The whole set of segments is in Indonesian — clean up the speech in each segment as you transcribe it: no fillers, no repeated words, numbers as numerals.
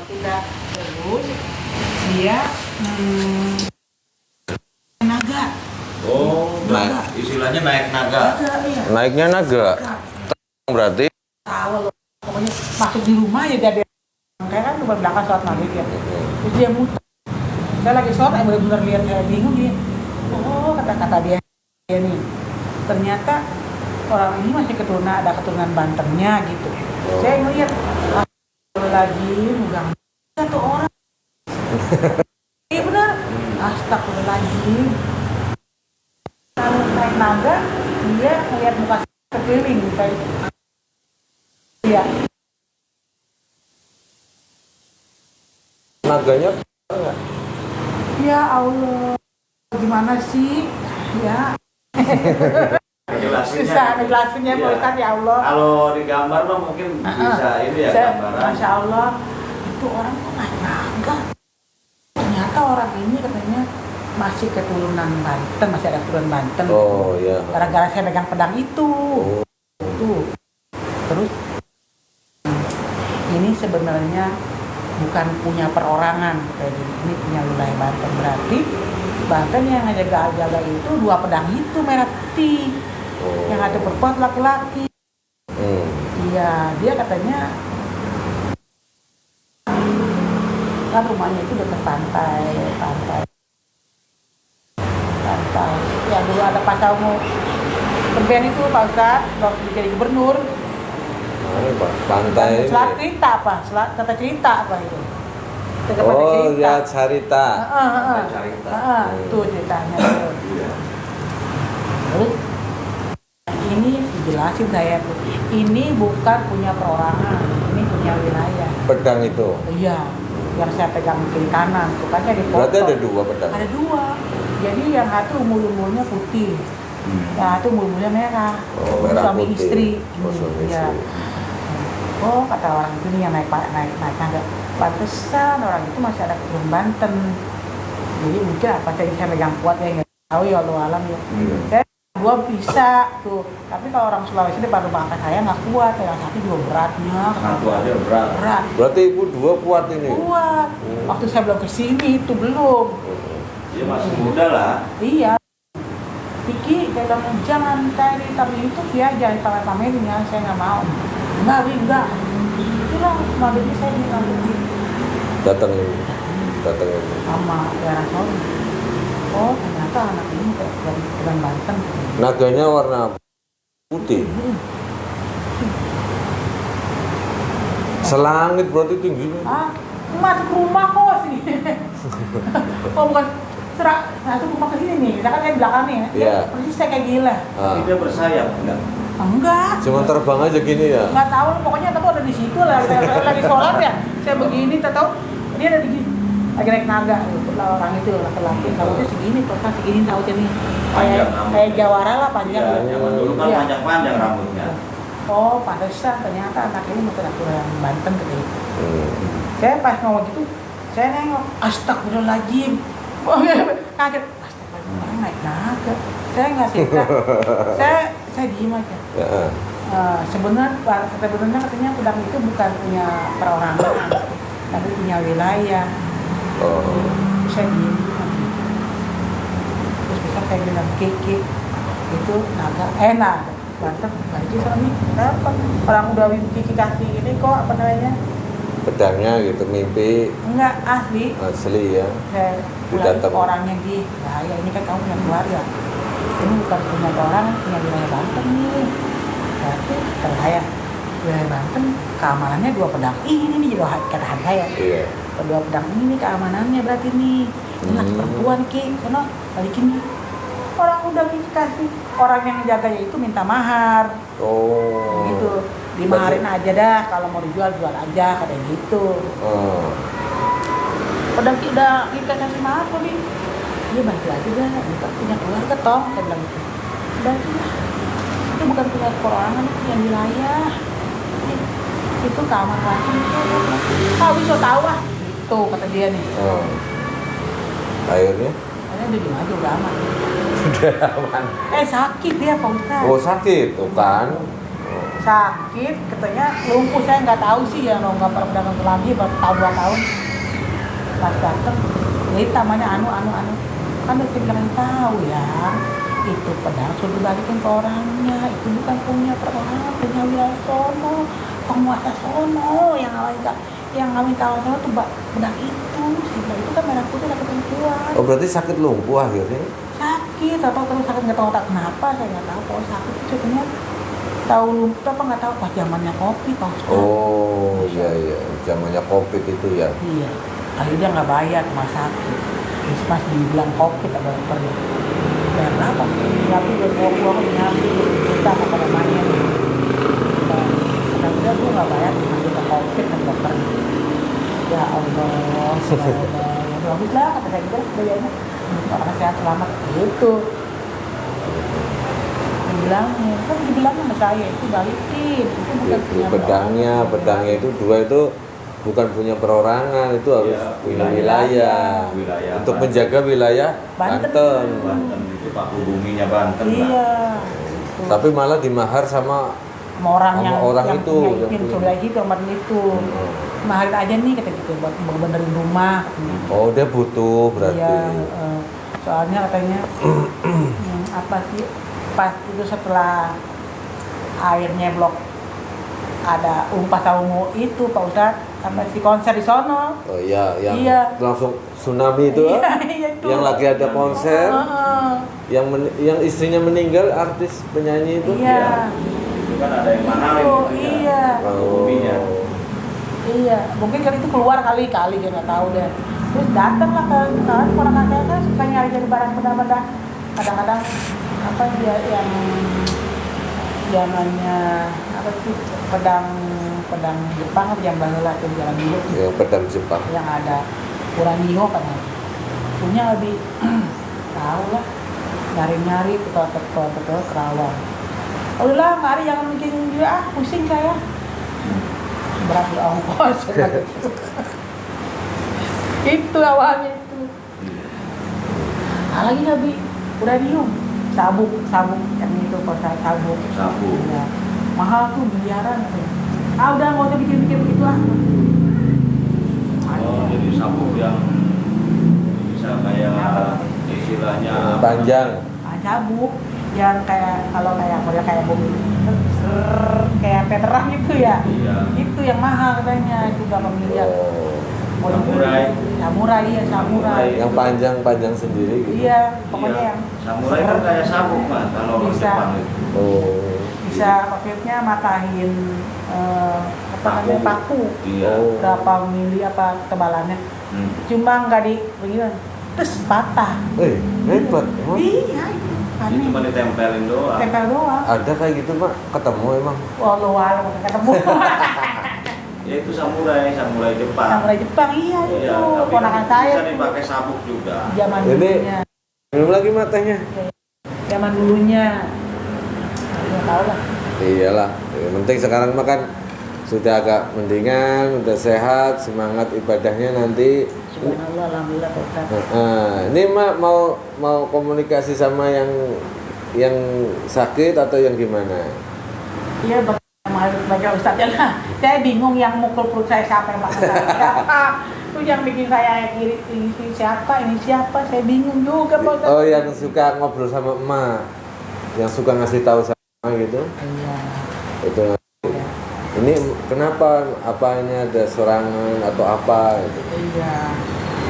kita terus dia naga. Oh, istilahnya naik naga. Iya. Naiknya naga. Berarti Tahu loh, pokoknya masuk di rumah ya dia kayak kan cuma belakang sholat maghrib ya. Terus dia muter. Saya lagi sholat, benar-benar lihat saya bingung dia. Oh, kata-kata dia nih. Ternyata orang ini masih ada keturunan Bantennya gitu. Saya ngelihat lagi megang satu orang. Iya benar. Astagfirullahaladzim. Lalu naik naga, dia ngelihat muka sekeliling kayak iya. naganya Ya Allah, gimana sih? Ya. Susah ngejelasinnya Pak Ustadz, ya Allah. Kalau digambar mah mungkin bisa ini ya gambaran. Masya Allah, itu orang kok naik naga. Ternyata orang ini katanya masih keturunan Banten, masih ada keturunan Banten. Oh iya. Gara-gara saya pegang pedang itu. Tuh. Terus ini sebenarnya bukan punya perorangan kayak gini. Ini punya wilayah Banten. Berarti Banten yang jaga itu dua pedang itu merah putih. Yang ada perempuan laki-laki. Iya, dia katanya kan rumahnya itu dekat pantai. Ya dulu ada Pak Saumo Kempen itu Pak Ustadz, waktu jadi gubernur. Pantai. Selat cerita apa? Kata cerita apa itu? Oh ya cerita. Tuh ceritanya. Terus ini dijelasin saya, ini bukan punya perorangan, ini punya wilayah. Pedang itu. Iya, yang saya pegang kiri kanan, tuh kan saya dipotong. Berarti ada dua pedang. Ada dua. Jadi yang satu umur-umurnya putih, yang satu umur-umurnya merah. Merah suami putih. istri. Suami Iya. istri. Oh, kata orang itu nih yang naik naga. Pantesan orang itu masih ada keturunan Banten. Jadi mungkin apa saya megang kuat ya nggak tahu ya Allah alam ya. Saya dua bisa tuh, tapi kalau orang Sulawesi dia baru bangka saya nggak kuat, yang satu juga beratnya. Satu aja berat. Berarti ibu dua kuat ini. Kuat. Waktu saya belum kesini itu belum. Dia masih muda lah. Iya. Piki, saya bilang jangan cari tapi itu ya, jangan pamer-pamerin ya, saya nggak mau. Enggak. Itulah maghribnya saya bilang Datang sama daerah Solo. Oh ternyata anak ini dari Banten. naganya warna putih. Selangit berarti tingginya. Masuk rumah kok sih. Oh bukan serak, masuk rumah ke sini nih. Misalkan saya di belakang nih, Iya. persis saya kayak gila. Dia bersayap enggak? Enggak. Cuma terbang aja gini ya. Nggak tahu, pokoknya tahu ada di situ lah. Saya lagi sholat ya, saya begini, tahu dia ada di sini. Lagi naik naga, orang itu laki-laki, tahunya segini, total segini tahunya nih. Kayak jawara lah panjang. Iya, zaman dulu kan Iya. panjang rambutnya. Oh, pantesan ternyata anak ini masih ada keturunan Banten gitu. Saya pas ngomong gitu, saya nengok, astagfirullahaladzim. Kaget, astagfirullahaladzim, orang naik naga. Saya nggak suka, saya diem aja. Sebenarnya katanya pedang itu bukan punya perorangan, tapi punya wilayah. Terus saya diem aja. Terus bisa saya bilang keke itu naga enak. Banten, balik sama nih, kenapa? Orang udah Kiki kasih ini kok apa namanya? Pedangnya gitu mimpi Enggak, asli. ya. Saya Didatang. orangnya di bahaya, ini kan kamu punya keluarga. Ini bukan punya orang, punya wilayah Banten nih. Berarti terhaya wilayah Banten keamanannya dua pedang ini nih, jadi katakan saya. Iya. Dua pedang ini keamanannya berarti nih. Ini laki perempuan Ki, sono balikin nih. Orang udah dikasih, orang yang jaganya itu minta mahar. Gitu, dimaharin aja dah, kalau mau dijual jual aja kayak gitu. Udah kita kasih mahar kok nih. Dia bantu aja dah, kita punya keluarga toh, saya bilang gitu. Bantu lah, itu bukan punya perorangan, itu punya wilayah. Itu keamanan itu. Bisa tahu ah, itu kata dia nih. Akhirnya Udah di maju udah aman. udah aman. Sakit dia Pak Ustadz. Oh sakit, tuh kan. sakit, katanya lumpuh. Saya nggak tahu sih ya, kalau nggak pernah datang lagi berapa tahun 2 tahun. Pas datang, jadi namanya anu. Kan udah saya bilang tahu ya, itu pedang sudah dibalikin ke orangnya, itu bukan punya perorangan, punya wilayah sono, penguasa sono yang ngawin kawan sono tuh pedang itu. Itu kan merah putih laki perempuan. Oh berarti sakit lumpuh akhirnya? Sakit, atau terus sakit nggak tahu tak kenapa, saya nggak tahu kalau sakit itu sebenarnya tahu lumpuh apa nggak tahu pas zamannya Covid Pak Ustadz. Oh iya, zamannya Covid itu ya. Iya, akhirnya nggak bayar rumah sakit. Terus pas dibilang Covid apa dokternya, bayar berapa? Tapi udah uang nyampe kita apa namanya? Karena udah gue nggak bayar cuma kita Covid kan dokternya. Ya Allah, ya bagus lah kata saya gitu bayarnya. Orang sehat selamat gitu. Dibilangnya sama saya itu balikin, itu bukan punya pedangnya itu dua itu bukan punya perorangan, itu harus Ya, punya wilayah untuk Banten. menjaga wilayah Banten. Banten itu paku buminya Banten. Iya. Tapi malah dimahar sama orang orang yang itu, punya yang punya. wilayah itu orang itu. Mahalin aja nih kata gitu buat benerin rumah. Oh dia butuh berarti. Iya, soalnya katanya apa sih pas itu setelah airnya blok ada umpas ungu itu Pak Ustadz apa sih konser di sono. Oh iya, yang Iya. langsung tsunami itu, Iya, itu. yang lagi ada konser, yang istrinya meninggal, artis penyanyi itu. Iya. Itu kan ada yang manalin Oh, itunya, iya. paku buminya. Iya, mungkin kan itu keluar kali dia nggak tahu deh. Terus datang lah kan orang saya kan suka nyari dari barang benda-benda. Kadang-kadang apa dia yang zamannya apa sih pedang Jepang apa yang baheula tuh jalan dulu tuh, Yang pedang Jepang. yang ada Uraniho kan punya lebih tahu lah nyari ke Kerawang. Oh lah mari jangan bikin dia pusing saya. Berat di ongkos. Itu awalnya itu. Lagi nabi uranium sabuk yang itu kosa sabuk. Ya. Mahal tuh miliaran. Udah nggak usah bikin begitu lah. Oh, jadi sabuk yang bisa kayak istilahnya Panjang. Sabuk yang kayak kalau kayak model kayak bumi kayak veteran gitu ya. Iya. Itu yang mahal katanya itu berapa miliar. Oh, Samurai. yang panjang sendiri gitu. Iya, pokoknya Iya. yang Samurai kan kayak sabuk Mas kalau orang Bisa. Jepang itu. Oh. bisa paketnya matahin apa namanya paku. Iya. Oh. Berapa mili apa tebalannya. Cuma nggak di begini. Terus patah. Hebat. Oh. Iya, Ini aneh. cuma ditempelin doang. Tempel doang. Ada kayak gitu Pak, ketemu emang. Walau ketemu. Ya itu samurai Jepang. Samurai Jepang iya itu. Tapi Ponakan kan saya bisa tuh. dipakai sabuk juga. Zaman Ini- dulunya. Minum lagi matanya. Zaman dulunya. Nggak tahu lah. Iyalah, yang penting sekarang makan sudah agak mendingan, udah sehat, semangat ibadahnya nanti. Subhanallah, alhamdulillah Pak Ustadz. Ini Mak mau komunikasi sama yang sakit atau yang gimana? Iya, baca Ustadznya lah. Saya bingung yang mukul perut saya siapa yang makan saya siapa. Itu yang bikin saya kiri ini siapa. Saya bingung juga Pak Ustadz. Oh, yang suka ngobrol sama emak, yang suka ngasih tahu sama gitu. Iya. Itu ini kenapa? Apanya ada serangan atau apa? Gitu. Iya.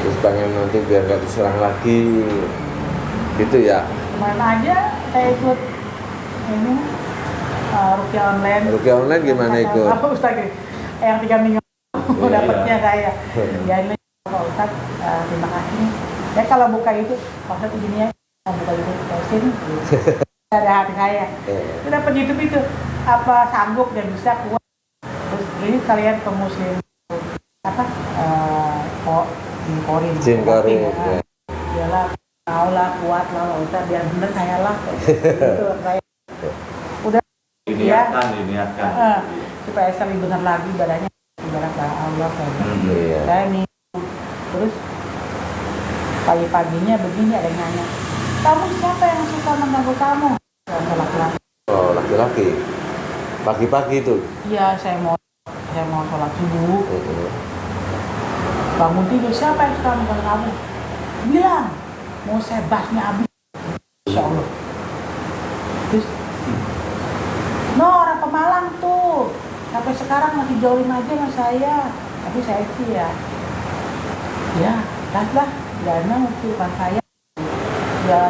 Terus pengen nanti biar nggak diserang lagi, gitu ya. Kemarin aja saya ikut ini rupiah online. Rupiah online gimana ikut? Apa Ustadz? Yang 3 minggu Iya. dapatnya saya. Ya ini Pak Ustadz, terima kasih. Ya kalau buka itu, Pak Ustadz begini ya, kalau buka itu sini. Ada hati saya. Itu dapat YouTube itu apa sanggup dan bisa kuat. Terus ini kalian ke muslim apa? Korin. Jin Korin. Ya. Iyalah, mau lah kuat lah, Ustadz biar bener saya lah. Gitu, saya udah Diniatkan. supaya saya lebih benar lagi ibadahnya ibadah Allah saya. Iya. Saya minum terus pagi-paginya begini ada yang nanya, kamu siapa yang suka mengganggu kamu? Saya laki-laki. Oh, laki-laki. Pagi-pagi itu. Iya, saya mau sholat subuh. Bangun tidur, siapa yang suka nonton kamu? Bilang, mau saya basmi habis. Insya Allah. Terus, orang Pemalang tuh, sampai sekarang masih jauhin aja sama saya. Tapi saya sih ya, lah, karena mesti bukan saya. Ya,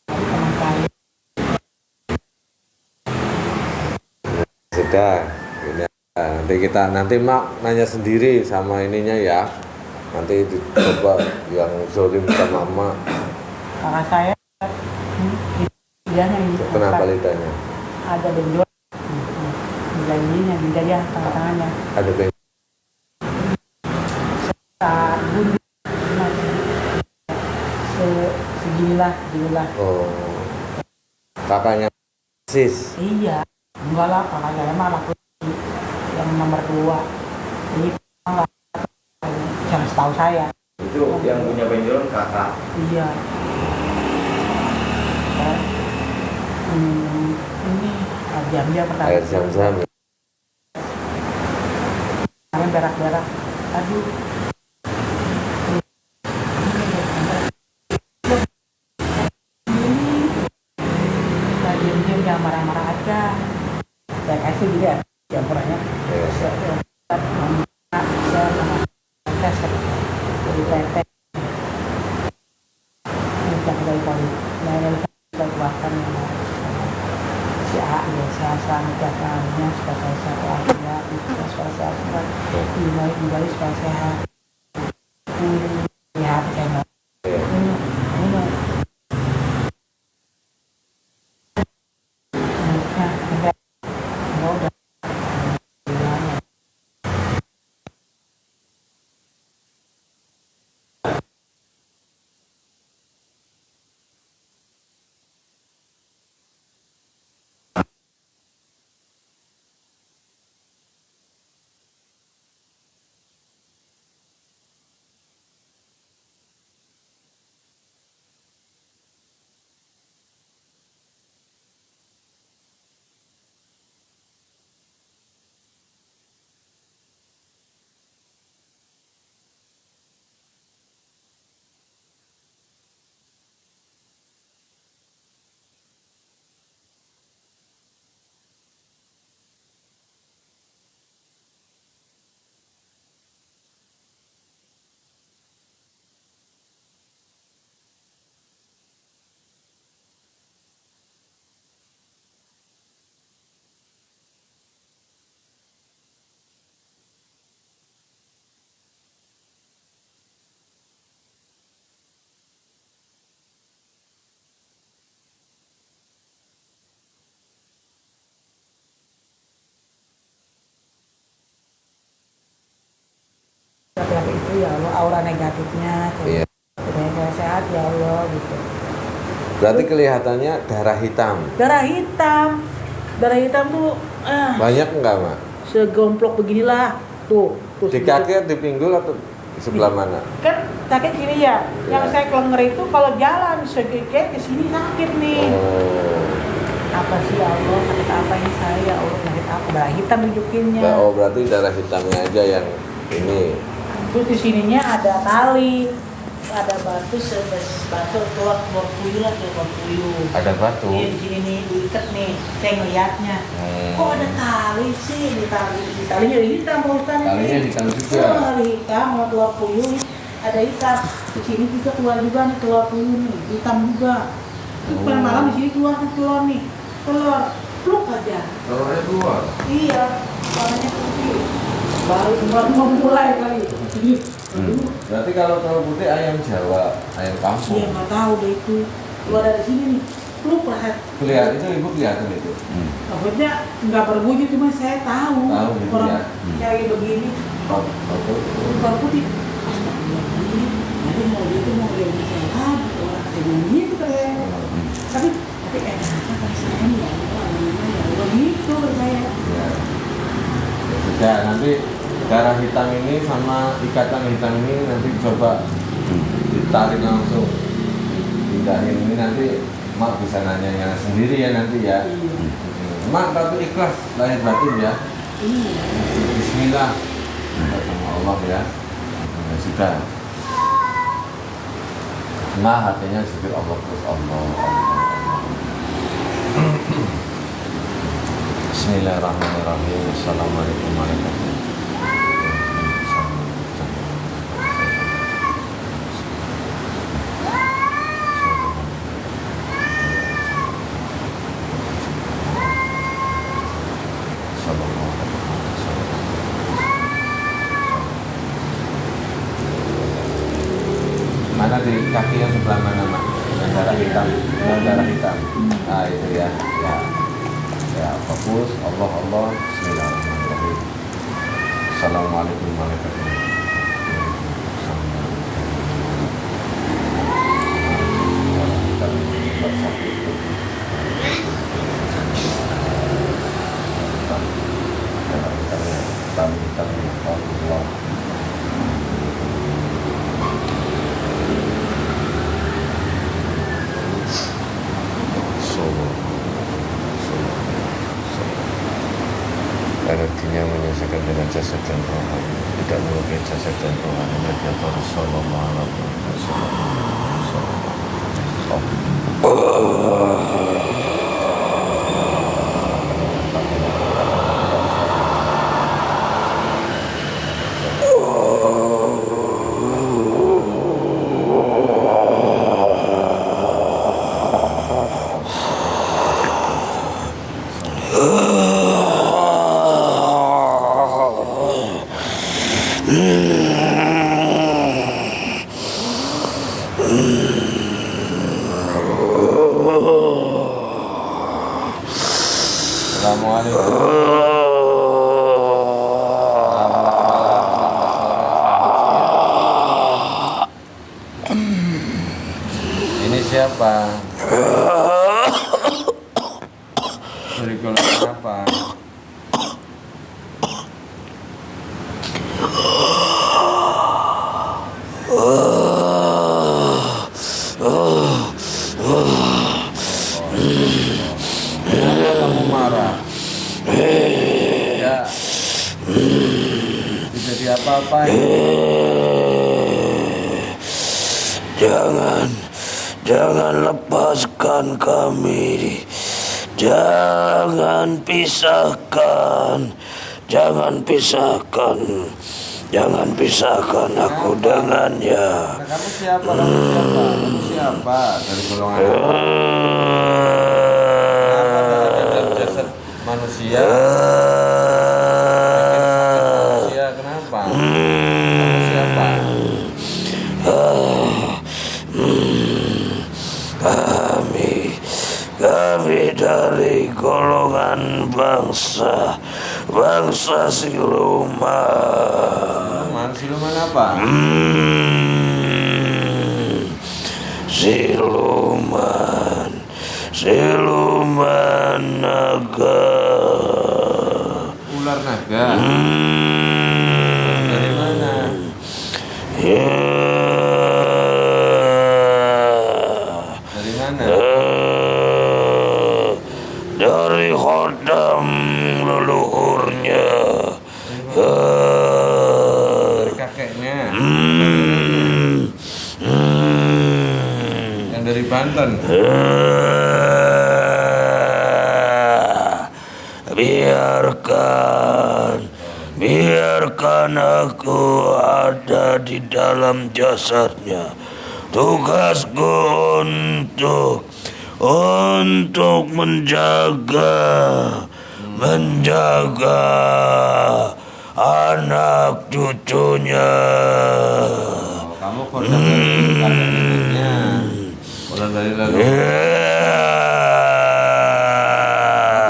teman saya. Sudah, ini nanti Mak nanya sendiri sama ininya ya. Nanti dicoba yang zolim sama Mak. Kakak saya, dia yang Kenapa lidahnya? ada benjol, bilangnya beda ya tengah-tengahnya. Ada benjol. Bunyi seginilah. Oh, kakaknya sis. Iya, enggak lah, kakak saya mah laki yang nomor 2. Jadi yang setahu saya. Itu yang punya benjolan kakak. Iya. Ini jam-jam pertama. Air zam-zam. Kalian berak-berak. Aduh. Diam-diam jangan marah-marah aja. Ya kasih juga campurannya. Jadi tetek. Ini dari poli. Dari buatan si A ya saya selamat datangnya supaya saya sehat ya supaya saya sehat di Bali supaya sehat lihat saya mau ini udah tapi itu ya Allah aura negatifnya Iya. supaya saya sehat ya Allah gitu. Berarti kelihatannya darah hitam. Darah hitam tuh Banyak enggak, Mak? segomplok beginilah tuh Di kaki atau di pinggul atau di sebelah mana? kan sakit sini ya. Yang saya kelenger itu kalau jalan kayak ke sini sakit nih. Oh. Apa sih ya Allah, sakit apa ini saya ya Allah, sakit apa? Darah hitam tunjukinnya. Oh, berarti darah hitamnya aja yang ini. Terus di sininya ada tali, ada batu keluar puyuh lah, keluar puyuh. Ada batu. Iya, di sini nih diikat nih, saya ngeliatnya. Kok ada tali sih? Talinya hitam, Pak Ustaz. Talinya hitam juga. Tali hitam, mau keluar puyuh nih, ada hitam. Di sini juga keluar juga nih, keluar puyuh nih, hitam juga. Terus pada malam di sini keluar nih, keluar, pluk aja. Telurnya keluar. Iya, warnanya putih. Baru mau mulai kali. Berarti kalau telur putih ayam Jawa, ayam kampung. Iya, nggak tahu deh itu. Keluar dari sini nih, pluk lah. Kelihatan itu ibu kelihatan itu. Maksudnya nggak berwujud, cuma saya tahu. Tahu gitu Orang ya. cari begini, Oh, keluar putih. Jadi mau dia sehat, orang kayak gitu kayak. Tapi enaknya kan saya nih ya, begitu saya. ya. Ya sudah, nanti darah hitam ini sama ikatan hitam ini nanti coba ditarik langsung, pindahin ini nanti Mak bisa nanya sendiri ya nanti ya. Mak tapi ikhlas lahir batin ya. Bismillah. Minta sama Allah ya. Ya sudah. Nah hatinya zikir Allah terus Allah. Bismillahirrahmanirrahim. Assalamualaikum warahmatullahi wabarakatuh. Mana di kaki yang sebelah mana, Mak? Yang darah hitam, yang darah hitam. Ah itu ya, ya, ya fokus. Allah Allah. Bismillahirrahmanirrahim. Assalamualaikum warahmatullahi wabarakatuh. Artinya menyelesaikan dengan jasad dan roh, tidak melukai jasad dan roh. Nabi Sallallahu Alaihi Ini siapa? Dari golongan apa? Kenapa kamu marah? Ya, tidak diapa-apain. Jangan lepaskan kami. Jangan pisahkan aku dengannya. Nah, kamu siapa? Kamu siapa? Dari golongan apa? Kenapa dalam jasad manusia? Manusia kenapa? Kamu siapa? Kami dari golongan bangsa siluman. Siluman apa? Siluman naga. Ular naga. Dari mana? Ya. Dari mana? Dari khodam leluhurnya. Dari kakeknya. Yang dari Banten. Biarkan aku ada di dalam jasadnya. Tugasku untuk menjaga anak cucunya. Kamu korban dari kakeknya. Korban dari lalu.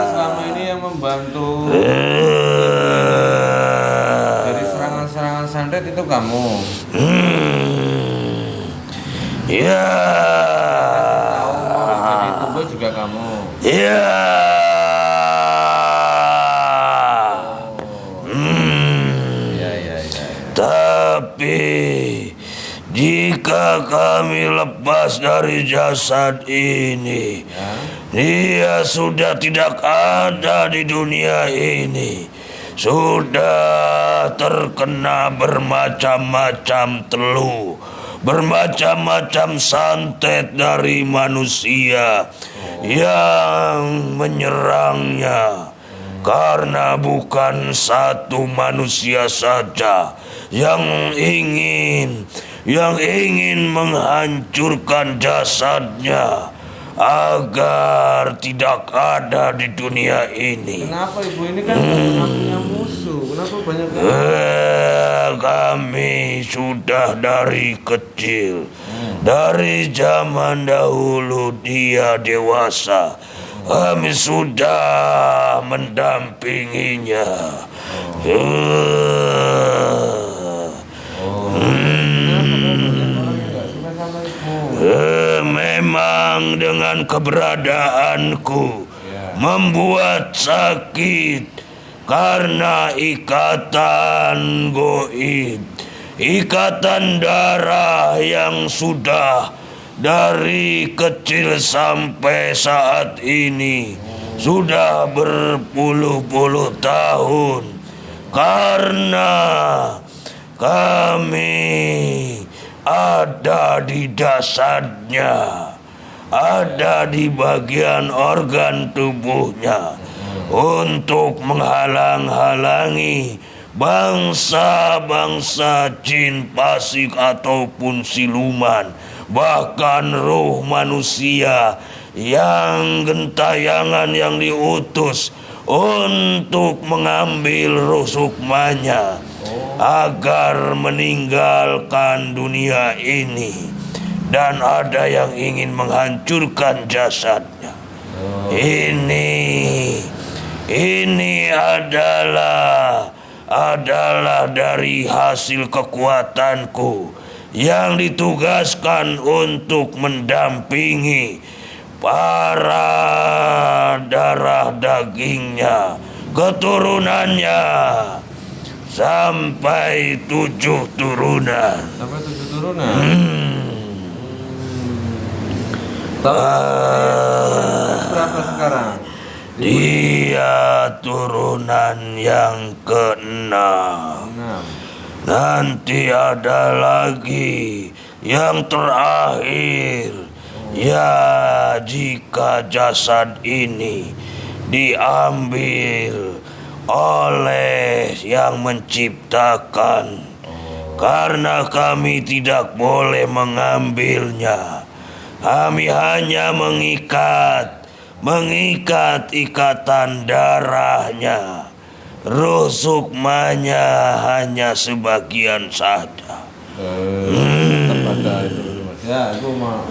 Selama ini yang membantu dari serangan-serangan santet itu kamu. Ya. Dari tubuh juga kamu. Ya. Ya. Tapi jika Jika kami lepas dari jasad ini, dia sudah tidak ada di dunia ini. Sudah terkena bermacam-macam teluh, bermacam-macam santet dari manusia yang menyerangnya. Karena bukan satu manusia saja yang ingin menghancurkan jasadnya agar tidak ada di dunia ini. Kenapa ibu ini kan punya musuh? Kenapa banyak Kami sudah dari kecil, dari zaman dahulu dia dewasa, kami sudah mendampinginya. Memang dengan keberadaanku membuat sakit karena ikatan goib, ikatan darah yang sudah dari kecil sampai saat ini sudah berpuluh-puluh tahun, karena kami ada di jasadnya, ada di bagian organ tubuhnya untuk menghalang-halangi bangsa-bangsa jin, pasik ataupun siluman, bahkan roh manusia yang gentayangan yang diutus untuk mengambil roh sukmanya agar meninggalkan dunia ini, dan ada yang ingin menghancurkan jasadnya. Ini adalah dari hasil kekuatanku yang ditugaskan untuk mendampingi para darah dagingnya, keturunannya, sampai 7 turunan. Sampai 7 turunan. Berapa sekarang? Dia turunan yang ke-6. Nanti ada lagi yang terakhir. Ya, jika jasad ini diambil oleh yang menciptakan, karena kami tidak boleh mengambilnya. Kami hanya mengikat ikatan darahnya. Roh sukmanya hanya sebagian saja. Ya, aku mau.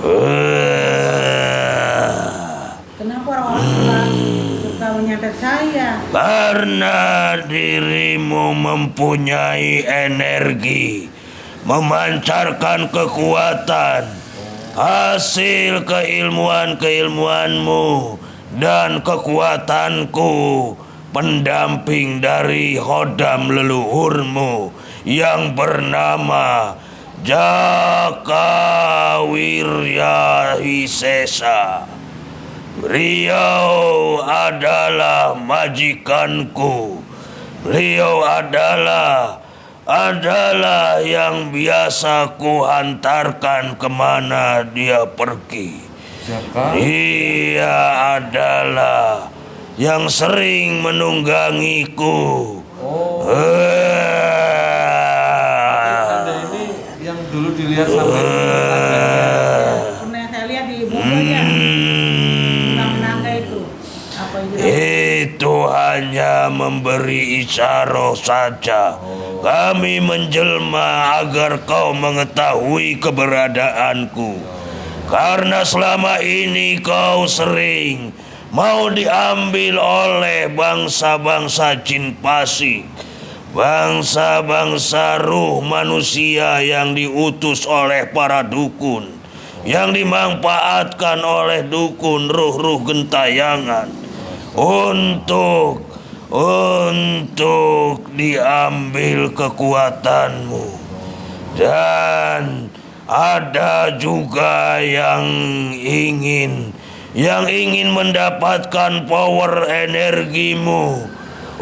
Kenapa orang-orang suka menyantet saya? Karena dirimu mempunyai energi, memancarkan kekuatan, hasil keilmuanmu dan kekuatanku, pendamping dari hodam leluhurmu yang bernama Jaka Wirya Wisesa. Beliau adalah majikanku. Beliau adalah yang biasa ku hantarkan kemana dia pergi. Siapa? Dia adalah yang sering menunggangiku. Anda ini yang dulu dilihat sampai Pernah saya lihat di bukunya. Menangga itu. Apa itu? Itu hanya memberi isyarat saja. Kami menjelma agar kau mengetahui keberadaanku. Karena selama ini kau sering mau diambil oleh bangsa-bangsa jin pasik, bangsa-bangsa ruh manusia yang diutus oleh para dukun, yang dimanfaatkan oleh dukun ruh-ruh gentayangan untuk diambil kekuatanmu. Dan ada juga yang ingin mendapatkan power energimu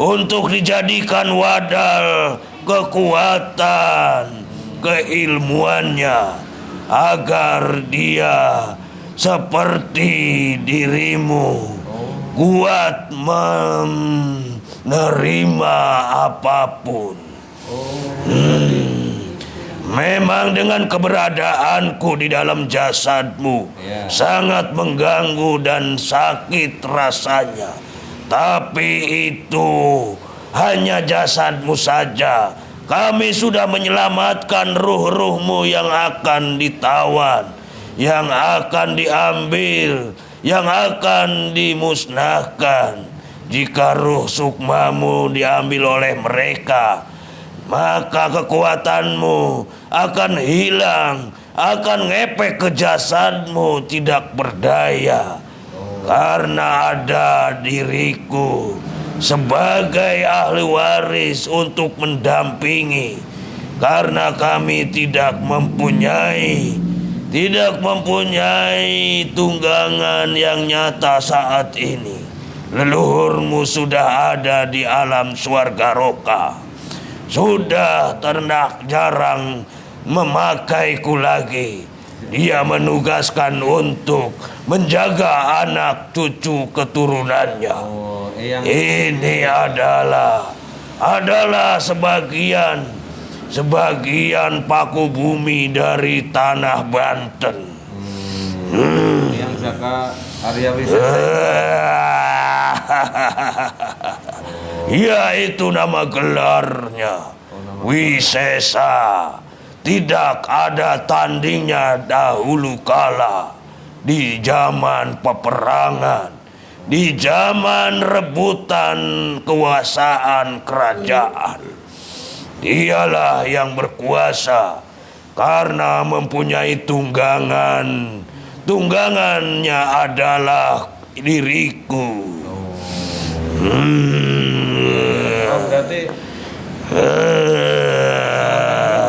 untuk dijadikan wadal kekuatan keilmuannya agar dia seperti dirimu kuat menerima apapun. Memang dengan keberadaanku di dalam jasadmu sangat mengganggu dan sakit rasanya. Tapi itu hanya jasadmu saja. Kami sudah menyelamatkan ruh-ruhmu yang akan ditawan, yang akan diambil, yang akan dimusnahkan. Jika ruh sukmamu diambil oleh mereka, maka kekuatanmu akan hilang, akan ngepek ke jasadmu, tidak berdaya. Karena ada diriku sebagai ahli waris untuk mendampingi. Karena kami tidak mempunyai tunggangan yang nyata saat ini. Leluhurmu sudah ada di alam swarga roka. Sudah ternak jarang memakaiku lagi. Dia menugaskan untuk menjaga anak cucu keturunannya. Ini adalah sebagian paku bumi dari tanah Banten. Yang Zaka Arya Wisesa. Ya, itu nama gelarnya. Wisesa. Tidak ada tandingnya dahulu kala. Di zaman peperangan, di zaman rebutan kekuasaan kerajaan. Dialah yang berkuasa karena mempunyai tunggangan. Tunggangannya adalah diriku. Berarti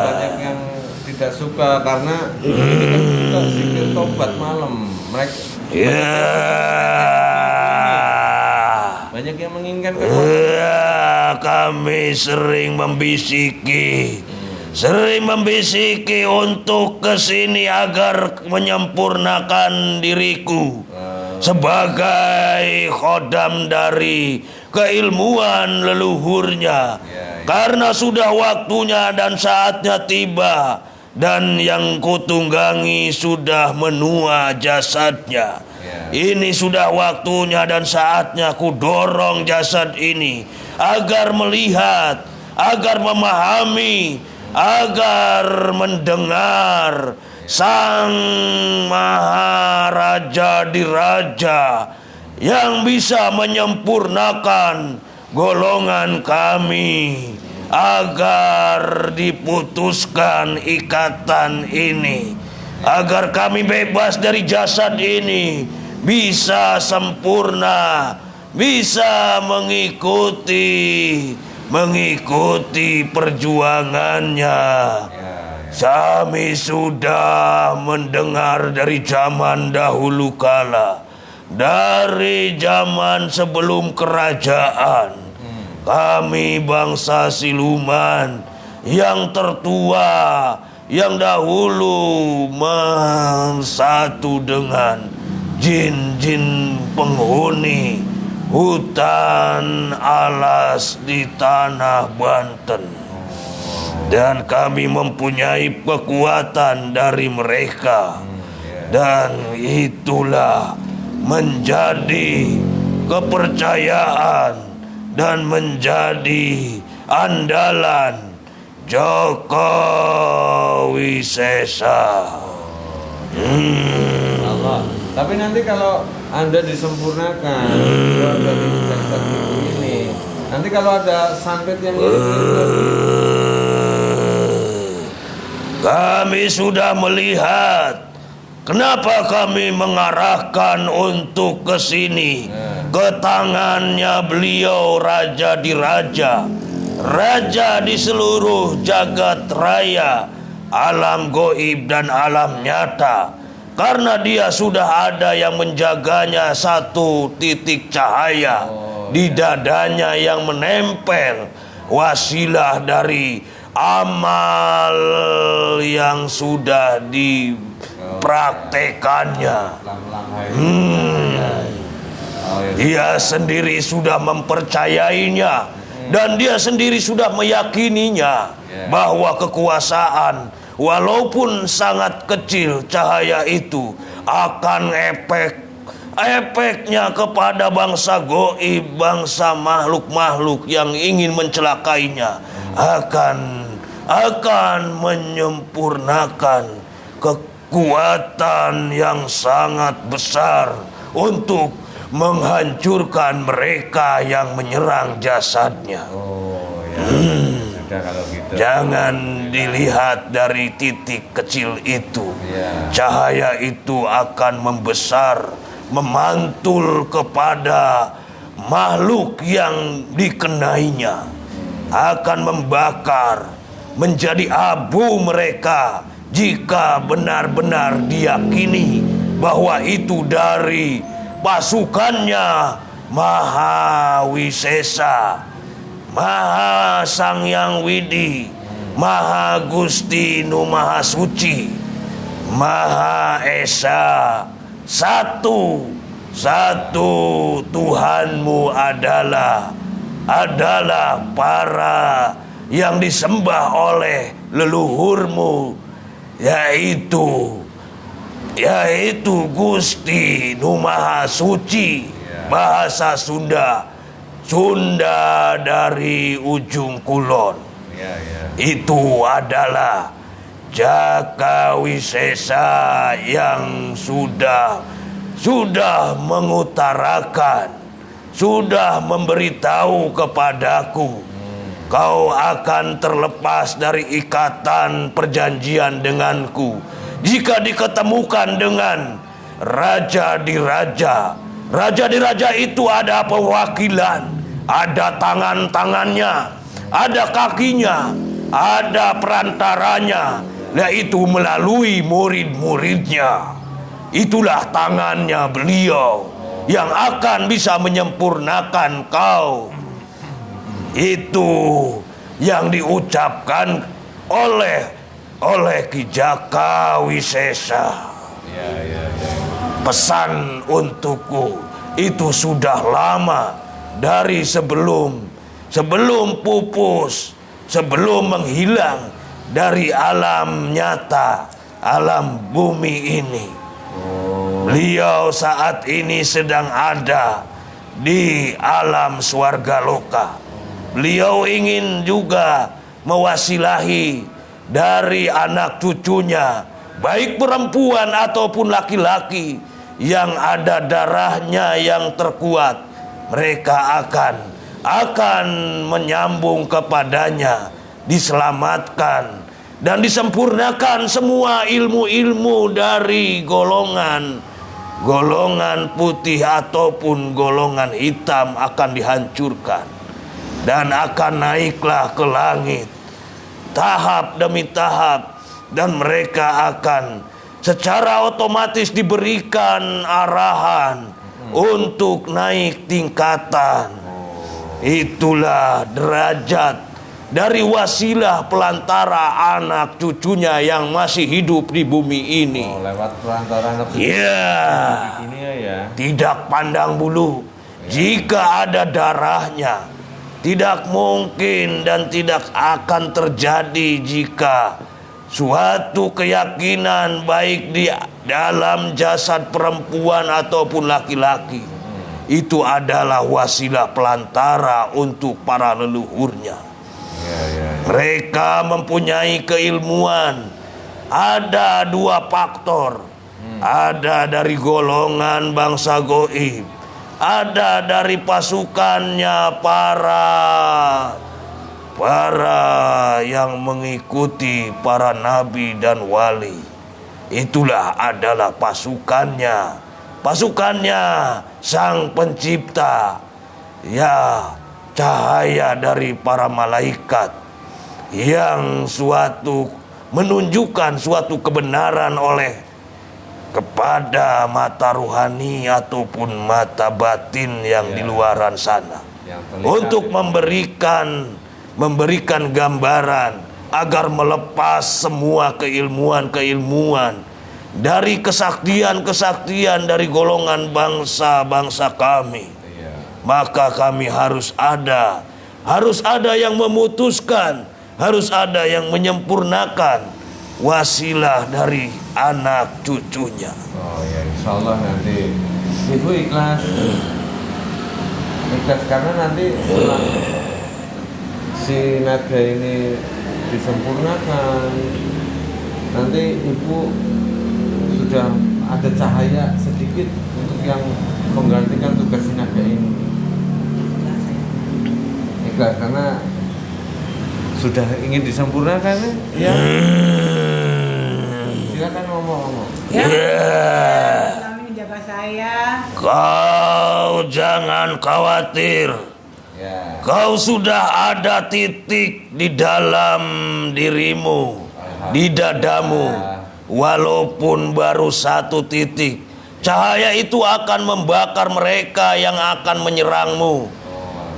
banyak yang tidak suka karena ini kan suka zikir tobat malam. Mereka banyak yang menginginkan kami sering membisiki untuk kesini agar menyempurnakan diriku sebagai khodam dari keilmuan leluhurnya. Karena sudah waktunya dan saatnya tiba, dan yang kutunggangi sudah menua jasadnya. Ini sudah waktunya dan saatnya ku dorong jasad ini agar melihat, agar memahami, agar mendengar Sang Maharaja Diraja yang bisa menyempurnakan golongan kami agar diputuskan ikatan ini, agar kami bebas dari jasad ini, bisa sempurna, bisa mengikuti perjuangannya. Kami sudah mendengar dari zaman dahulu kala, dari zaman sebelum kerajaan. Kami bangsa siluman yang tertua, yang dahulu bersatu dengan jin-jin penghuni hutan alas di tanah Banten. Dan kami mempunyai kekuatan dari mereka. Dan itulah menjadi kepercayaan dan menjadi andalan Joko Wisesa. Allah. Tapi nanti kalau Anda disempurnakan, keluarga di jasad ini, nanti kalau ada santet yang kami sudah melihat. Kenapa kami mengarahkan untuk ke sini, ke tangannya beliau Raja Diraja, raja di seluruh jagat raya, alam goib dan alam nyata. Karena dia sudah ada yang menjaganya, satu titik cahaya di dadanya yang menempel, wasilah dari amal yang sudah dipraktekannya. Dia sendiri sudah mempercayainya, dan dia sendiri sudah meyakininya bahwa kekuasaan, walaupun sangat kecil, cahaya itu akan efeknya kepada bangsa goib, bangsa makhluk-makhluk yang ingin mencelakainya, akan menyempurnakan kekuatan yang sangat besar untuk menghancurkan mereka yang menyerang jasadnya. Sudah kalau gitu. Jangan dilihat dari titik kecil itu. Cahaya itu akan membesar, memantul kepada makhluk yang dikenainya, akan membakar, menjadi abu mereka jika benar-benar diyakini bahwa itu dari pasukannya Maha Wisesa, Maha Sang Yang Widi, Maha Gusti Nu Maha Suci, Maha Esa. Satu Tuhanmu adalah para yang disembah oleh leluhurmu, yaitu Gusti Nu Maha Suci. Bahasa Sunda dari ujung kulon. Itu adalah Jaka Wisesa yang sudah mengutarakan, sudah memberitahu kepadaku, kau akan terlepas dari ikatan perjanjian denganku jika diketemukan dengan raja di raja. Raja di raja itu ada perwakilan, ada tangan-tangannya, ada kakinya, ada perantaranya, yaitu melalui murid-muridnya. Itulah tangannya beliau yang akan bisa menyempurnakan kau. Itu yang diucapkan oleh Ki Jaka Wisesa. Pesan untukku itu sudah lama, dari sebelum pupus, sebelum menghilang dari alam nyata, alam bumi ini. Beliau saat ini sedang ada di alam swarga loka. Beliau ingin juga mewasilahi dari anak cucunya, baik perempuan ataupun laki-laki, yang ada darahnya yang terkuat. Mereka akan menyambung kepadanya, diselamatkan dan disempurnakan semua ilmu-ilmu dari golongan putih ataupun golongan hitam akan dihancurkan, dan akan naiklah ke langit tahap demi tahap, dan mereka akan secara otomatis diberikan arahan untuk naik tingkatan. Itulah derajat dari wasilah pelantara anak cucunya yang masih hidup di bumi ini. Lewat pelantara anak cucu. Ini ya. Tidak pandang bulu. Jika ada darahnya, tidak mungkin dan tidak akan terjadi jika suatu keyakinan baik di dalam jasad perempuan ataupun laki-laki itu adalah wasilah pelantara untuk para leluhurnya. Mereka mempunyai keilmuan. Ada dua faktor. Ada dari golongan bangsa goib, ada dari pasukannya para yang mengikuti para nabi dan wali. Itulah adalah pasukannya Sang Pencipta, ya, cahaya dari para malaikat yang suatu menunjukkan suatu kebenaran oleh kepada mata rohani ataupun mata batin yang di luaran sana, untuk memberikan gambaran agar melepas semua keilmuan dari kesaktian dari golongan bangsa kami. Maka kami harus ada yang memutuskan, harus ada yang menyempurnakan wasilah dari anak cucunya. Oh ya, insya Allah nanti ibu ikhlas karena nanti setelah si naga ini disempurnakan, nanti ibu sudah ada cahaya sedikit untuk yang menggantikan tugas si naga ini. Ikhlas karena sudah ingin disempurnakan ya. Silakan ngomong. Ya. Yeah. Kami menjaga saya. Kau jangan khawatir. Ya. Kau sudah ada titik di dalam dirimu, di dadamu. Walaupun baru satu titik, cahaya itu akan membakar mereka yang akan menyerangmu.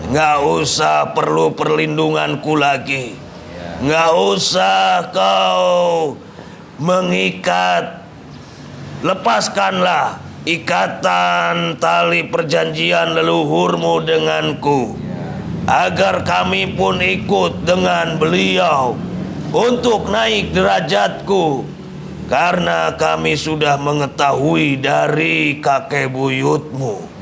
Nggak usah perlu perlindunganku lagi. Nggak usah kau mengikat. Lepaskanlah ikatan tali perjanjian leluhurmu denganku, agar kami pun ikut dengan beliau untuk naik derajatku, karena kami sudah mengetahui dari kakek buyutmu.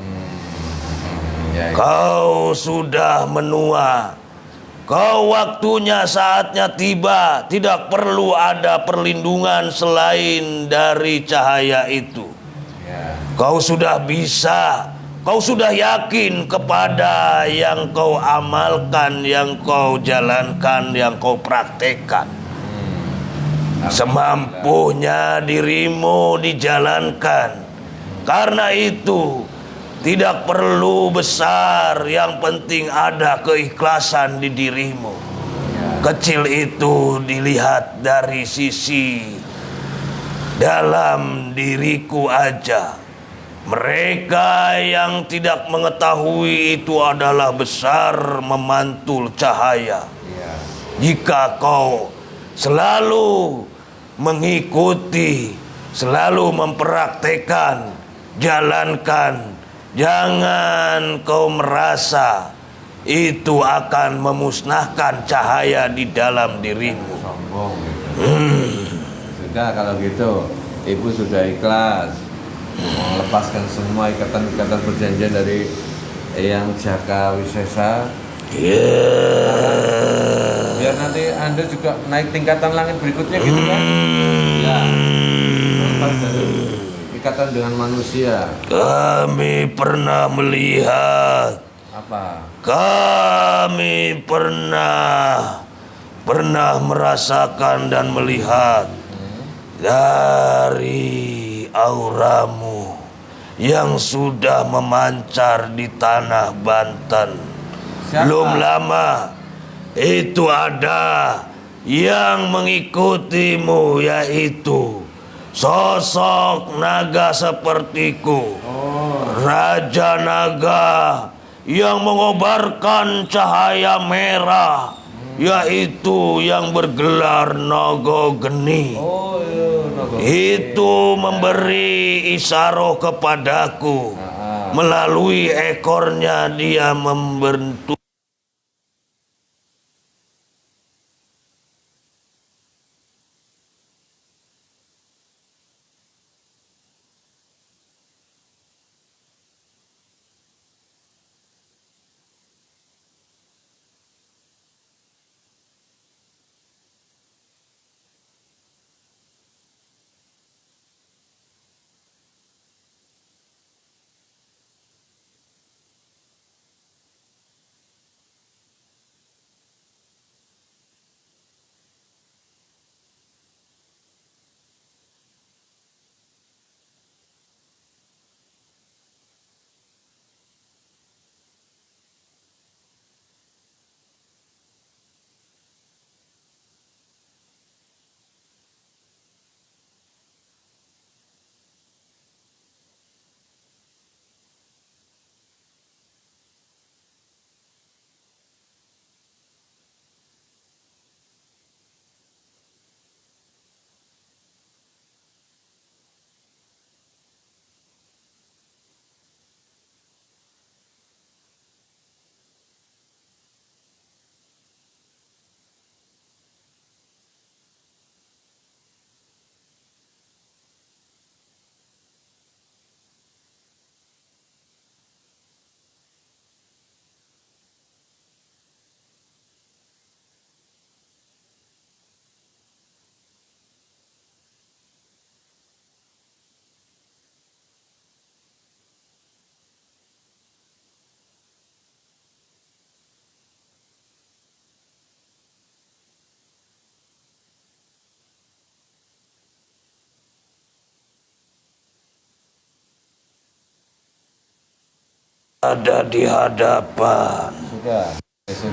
Kau sudah menua. Kau waktunya saatnya tiba. Tidak perlu ada perlindungan selain dari cahaya itu. Kau sudah bisa. Kau sudah yakin kepada yang kau amalkan, yang kau jalankan, yang kau praktekkan. Semampunya dirimu dijalankan. Karena itu tidak perlu besar, yang penting ada keikhlasan di dirimu. Kecil itu dilihat dari sisi dalam diriku aja. Mereka yang tidak mengetahui itu adalah besar memantul cahaya. Jika kau selalu mengikuti, selalu mempraktekkan, jalankan, jangan kau merasa itu akan memusnahkan cahaya di dalam dirimu. Sombong gitu. Sudah kalau gitu, ibu sudah ikhlas melepaskan semua ikatan-ikatan perjanjian dari Eyang Jaka Wisesa. Biar nanti Anda juga naik tingkatan langit berikutnya gitu kan? Ya. Lepas dari ikatan dengan manusia. Kami pernah melihat. Apa? Kami pernah merasakan dan melihat dari auramu yang sudah memancar di tanah Banten. Siapa? Belum lama itu ada yang mengikutimu, yaitu sosok naga sepertiku. Raja naga yang mengobarkan cahaya merah, yaitu yang bergelar Naga Geni. Itu memberi isyarat kepadaku. Melalui ekornya dia membentuk ada di hadapan. Sudah.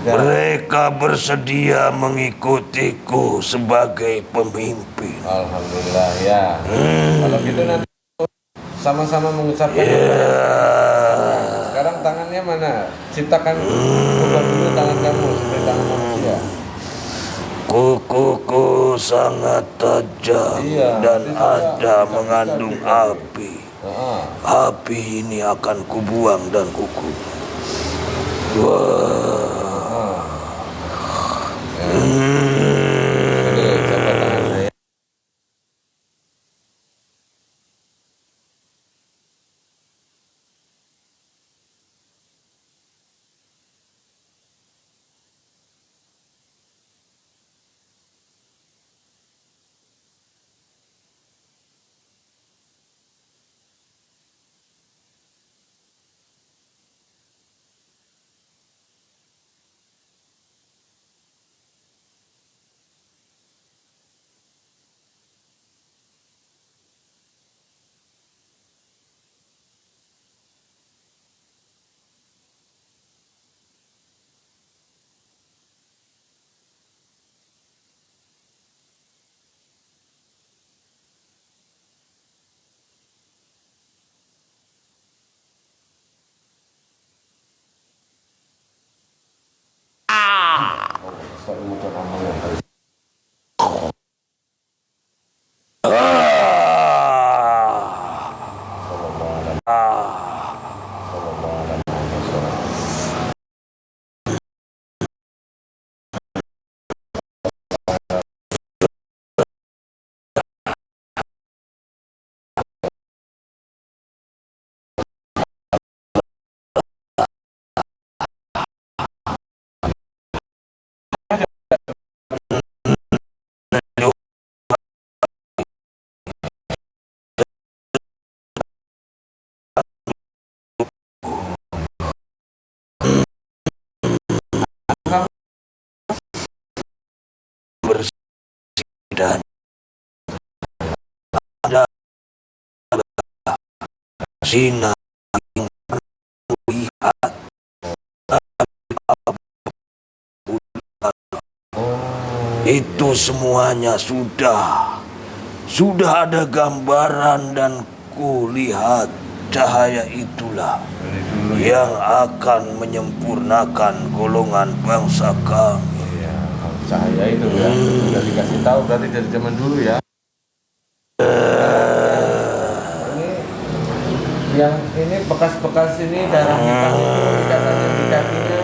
Mereka bersedia mengikutiku sebagai pemimpin. Alhamdulillah ya. Kalau gitu nanti sama-sama mengucapkan. Sekarang tangannya mana? Ciptakan coba dulu tangan kamu seperti tangan manusia. Kukuku sangat tajam dan ada mengandung api. Api ini akan kubuang dan kuku. Dan ada sinar yang melihat itu semuanya sudah ada gambaran dan kulihat cahaya itulah yang akan menyempurnakan golongan bangsa kami. Cahaya itu ya, sudah dikasih tahu berarti dari zaman dulu ya. Ini bekas-bekas ini darah hitam itu katanya di kakinya.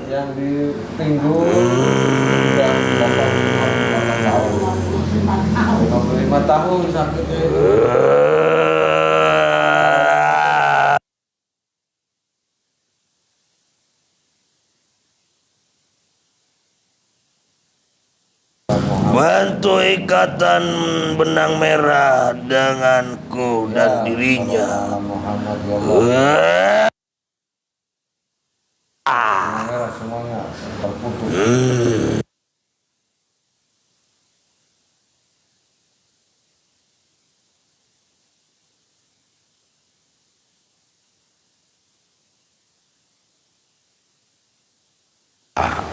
Yang di pinggul sudah 55 tahun sakitnya. Bantu ikatan benang merah denganku dan dirinya. Semuanya terputus.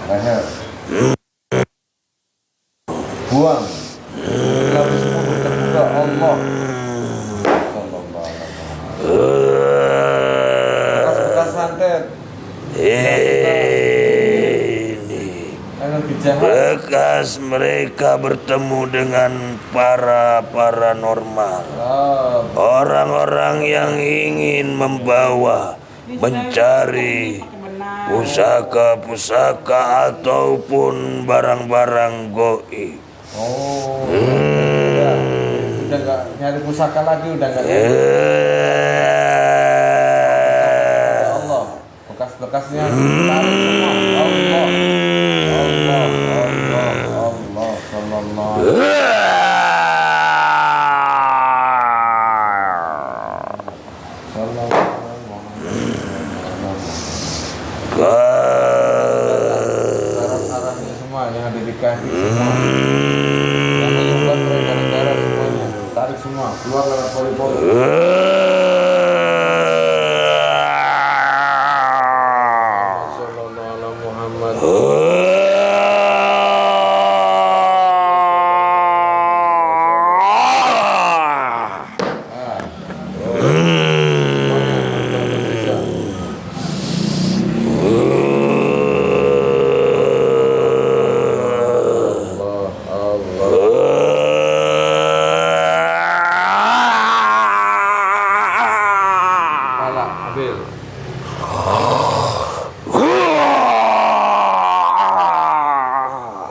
Leher. Buang. Habis mulut terbuka Allah. Bekas-bekas santet. Ini bekas mereka bertemu dengan para paranormal, orang-orang yang ingin mencari pusaka ataupun barang-barang goib. Udah nggak nyari pusaka lagi, udah nggak nyari. Allah, bekas-bekasnya tarik semua. Allah, sallallahu. Arah-arahnya semua yang ada di kaki semua. Yang menyumbat darah semuanya, tarik semua. keluar lewat pori-pori. Sallallahu alaihi Muhammad.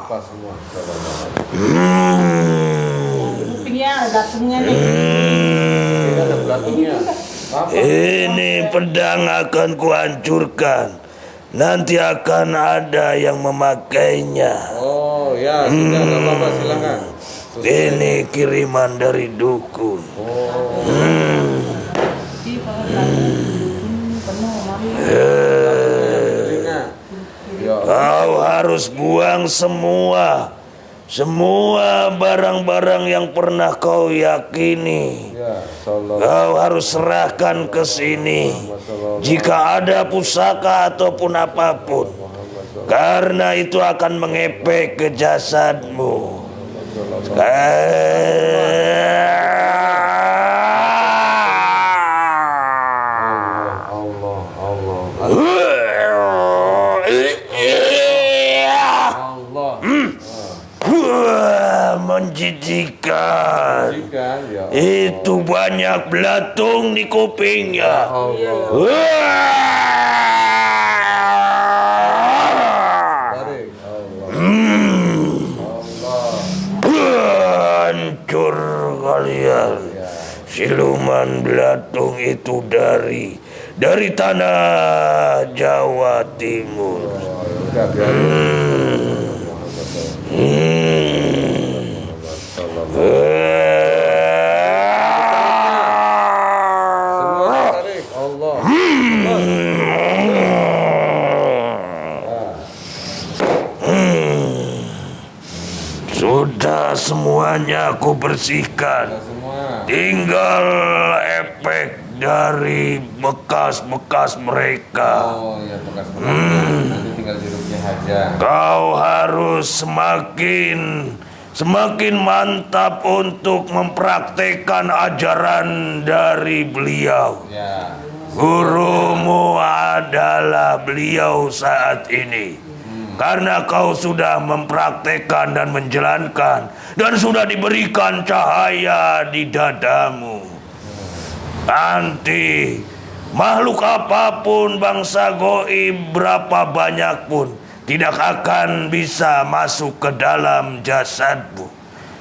Apa semua? Kupingnya ada gatungnya nih. Ini ada belakangnya. Apa? Ini pedang akan kuhancurkan. Nanti akan ada yang memakainya. Oh ya, sudah nggak apa-apa, silakan. Ini kiriman dari dukun. Oh. Ih, penuh mami. Ya. Kau harus buang semua barang-barang yang pernah kau yakini. Ya, sallallahu Kau harus serahkan ke sini. Jika ada pusaka ataupun apapun, karena itu akan mengepek ke jasadmu. Allah. Menjijikan. Jika ya. Itu banyak belatung di kupingnya. Allah. Tarik. Allah. Hancur kalian. Ya. Siluman belatung itu dari tanah Jawa Timur. Udah biarin. Semua tarik. Allah. Sudah semuanya aku bersihkan. Semua. Tinggal efek dari bekas-bekas mereka. Oh ya, bekas nanti tinggal jeruknya aja. Kau harus semakin mantap untuk mempraktekkan ajaran dari beliau. Ya. Gurumu adalah beliau saat ini. Karena kau sudah mempraktekkan dan menjalankan dan sudah diberikan cahaya di dadamu. Nanti makhluk apapun, bangsa goib berapa banyak pun tidak akan bisa masuk ke dalam jasadmu.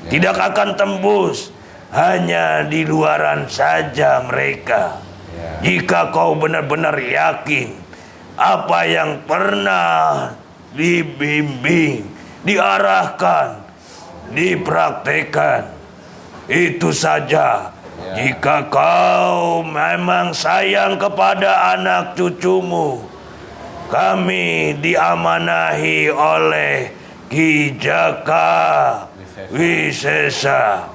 Tidak akan tembus, hanya di luaran saja mereka. Jika kau benar-benar yakin apa yang pernah dibimbing, diarahkan, dipraktekkan, itu saja. Jika kau memang sayang kepada anak cucumu, kami diamanahi oleh Ki Jaka Wisesa.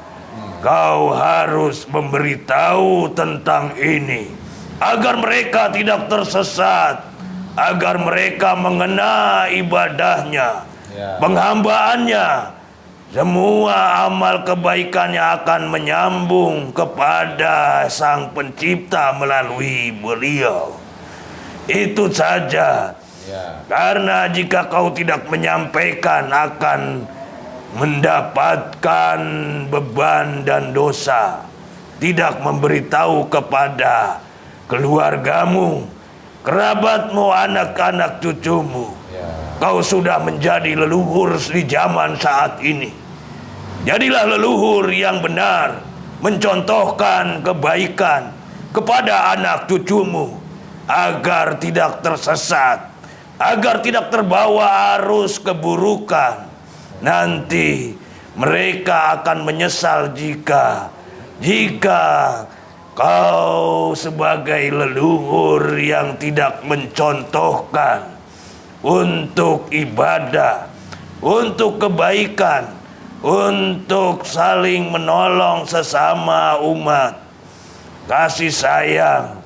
Kau harus memberitahu tentang ini agar mereka tidak tersesat, agar mereka mengena ibadahnya, penghambaannya. Semua amal kebaikannya akan menyambung kepada Sang Pencipta melalui beliau. Itu saja. Karena jika kau tidak menyampaikan akan mendapatkan beban dan dosa. Tidak memberitahu kepada keluargamu, kerabatmu, anak-anak cucumu. Kau sudah menjadi leluhur di zaman saat ini. Jadilah leluhur yang benar, mencontohkan kebaikan kepada anak cucumu agar tidak tersesat, agar tidak terbawa arus keburukan. Nanti mereka akan menyesal jika kau sebagai leluhur yang tidak mencontohkan untuk ibadah, untuk kebaikan, untuk saling menolong sesama umat, kasih sayang,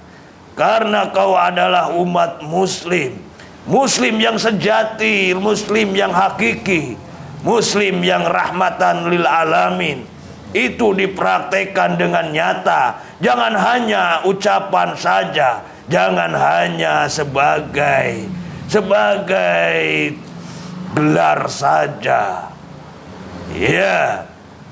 karena kau adalah umat muslim, muslim yang sejati, muslim yang hakiki, muslim yang rahmatan lil alamin. Itu dipraktekkan dengan nyata, jangan hanya ucapan saja, jangan hanya sebagai gelar saja. Ya,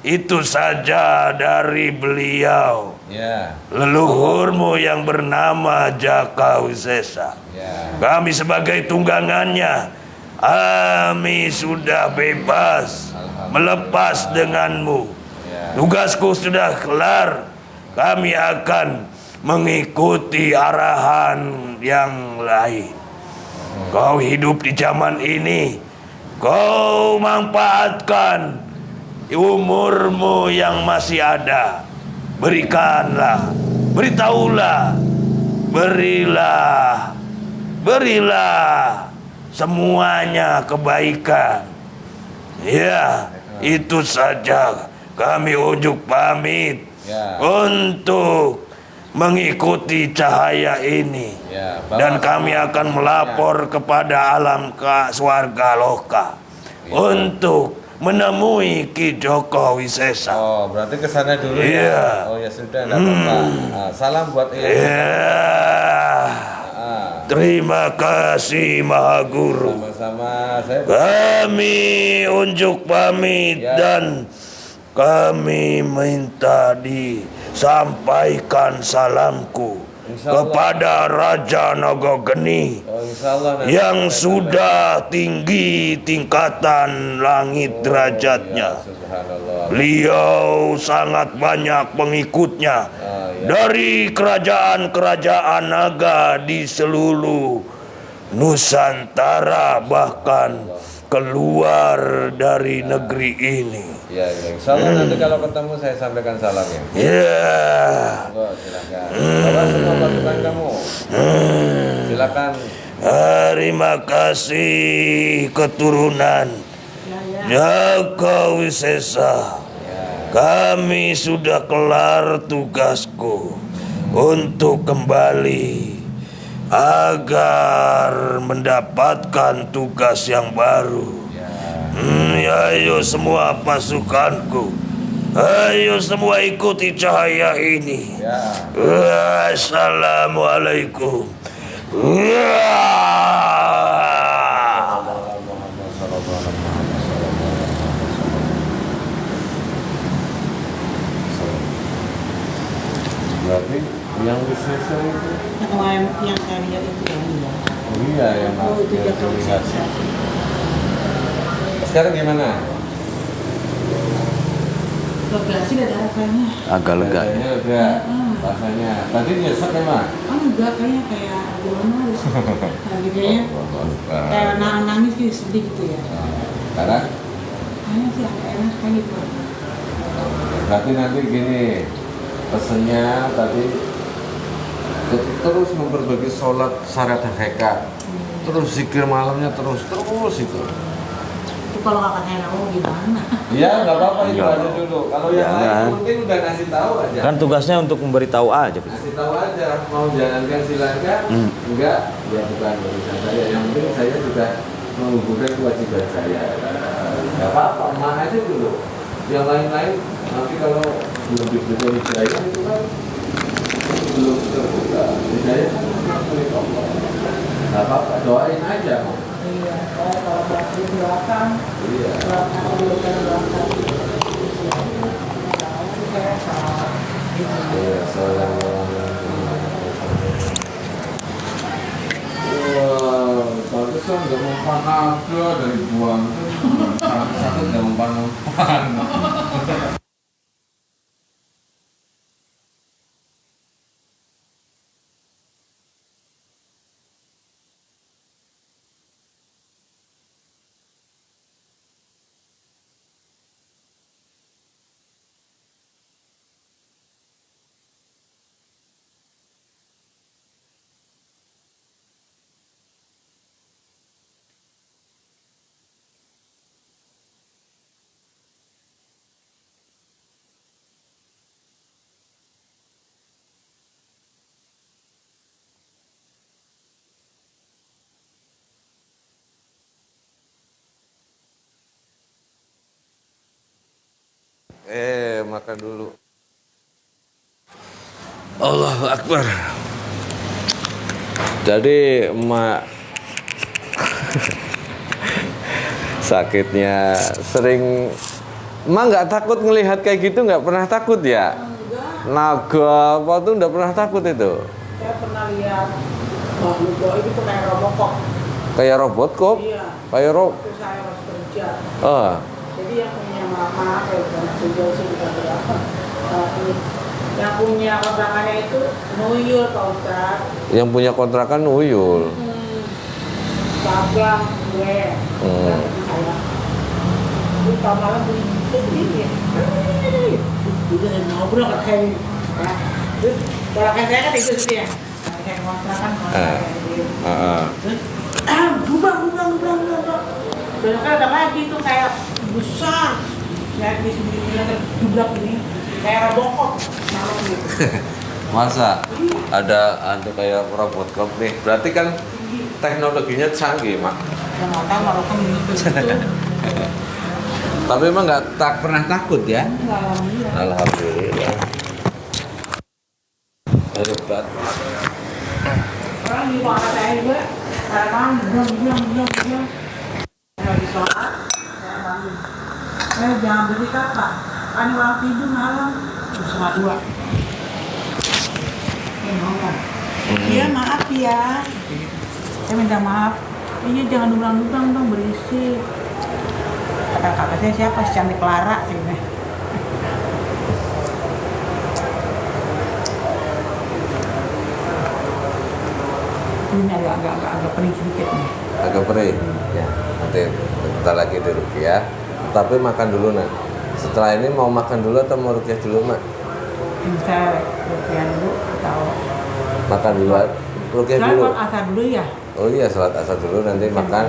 itu saja dari beliau. Ya. Leluhurmu yang bernama Jaka Wisesa. Ya. Kami sebagai tunggangannya, kami sudah bebas melepas denganmu. Ya. Tugasku sudah kelar. Kami akan mengikuti arahan yang lain. Kau hidup di zaman ini, kau manfaatkan umurmu yang masih ada. Berikanlah, beritahulah, berilah semuanya kebaikan. Ya, itu saja. Kami unjuk pamit untuk mengikuti cahaya ini. Dan kami akan melapor kepada alam swarga loka untuk menemui Ki Joko Wisesa. Oh, berarti ke sana dulu ya. Oh ya sudah, enggak apa-apa. Salam buat Terima kasih Maha Guru. Sama-sama. Kami unjuk pamit dan kami minta disampaikan salamku kepada Raja Nagageni yang sudah tinggi tingkatan langit derajatnya. Beliau sangat banyak pengikutnya dari kerajaan-kerajaan naga di seluruh Nusantara, bahkan keluar dari negeri ini. Ya, insya Allah nanti kalau ketemu saya sampaikan salamnya. Ya. Silakan. Bawa semua pasukan kamu. Silakan. Terima kasih keturunan Jaka Wisesa. Kami sudah kelar tugasku untuk kembali agar mendapatkan tugas yang baru. Ayo semua pasukanku, ayo semua ikuti cahaya ini. Assalamualaikum. Berarti yang Wisesa itu yang saya lihat itu ya. Oh iya, yang itu Jaka Wisesa. Sekarang gimana? Lega sih ada rasanya. Agak lega. Rasanya udah, rasanya. Tadi nyesek emang? Enggak, kayaknya kayak gimana gitu. Gitu ya. Kayak nangis gitu, sedih gitu ya. Sekarang? Kayaknya sih agak enak kayak gitu. Berarti nanti gini, pesennya tadi terus memperbaiki sholat syarat hakikat, terus zikir malamnya terus itu. Itu kalau kakak saya mau gimana? Iya, nggak apa-apa itu Ya. aja dulu. Kalau yang lain mungkin udah ngasih tahu aja. Kan tugasnya untuk memberitahu aja. Ngasih tahu aja, mau jalankan silakan. Enggak, ya bukan urusan saya. Yang penting saya sudah menghubungkan kewajiban saya. Nggak apa-apa, emak aja dulu. Yang lain-lain nanti kalau belum dibuka hidayah itu kan belum terbuka. Hidayah kan milik Allah. Nggak apa-apa, doain aja. Iya, saya kalau berarti doakan. Iya. Doakan, doakan. Saya salah. Wah, pantesan nggak mempan ada dari buang. Satu-satu nggak mempan. makan dulu. Allahu Akbar. Jadi emak sakitnya sering. Emak nggak takut ngelihat kayak gitu, nggak pernah takut ya? Naga apa tuh nggak pernah takut itu? Saya pernah lihat makhluk goib itu kayak Robocop. Kayak robot kok? Iya. Kayak Waktu saya harus kerja. Jadi yang punya mama kayak anak sejauh sih bukan berapa. Yang punya kontrakannya itu nuyul Pak Ustadz. Yang punya kontrakan nuyul. Dagang gue. Saya. Itu tahun malam begini. Udah ngobrol ke saya. Ya. Terus kalau kayak saya kan itu sih ya. Kayak kontrakan. Berubah. Besoknya ada lagi tuh kayak besar. Ya di sini jubrak ini. Kayak Robocop. Malam gitu. Masa ada antu kayak robot cop nih? Berarti kan teknologinya canggih, Mak. Ya nggak tahu kalau kan gitu. Tapi emang nggak pernah takut ya? Alhamdulillah. Alhamdulillah. Hebat. Orang di mana saya juga kadang bilang lagi sholat saya bangun jangan beri kata kan orang tidur malam setengah 2 ngomong iya maaf ya saya minta maaf iya jangan ulang-ulang dong berisik kata kakak saya siapa si cantik Clara sih ini agak pening sedikit nih. Agak perih. Ya, nanti bentar lagi di rupiah. Tapi makan dulu nak. Setelah ini mau makan dulu atau mau rupiah dulu, Mak? Bisa rupiah dulu atau Makan dulu. Rupiah dulu. Salat asar dulu ya. Oh iya, salat asar dulu nanti makan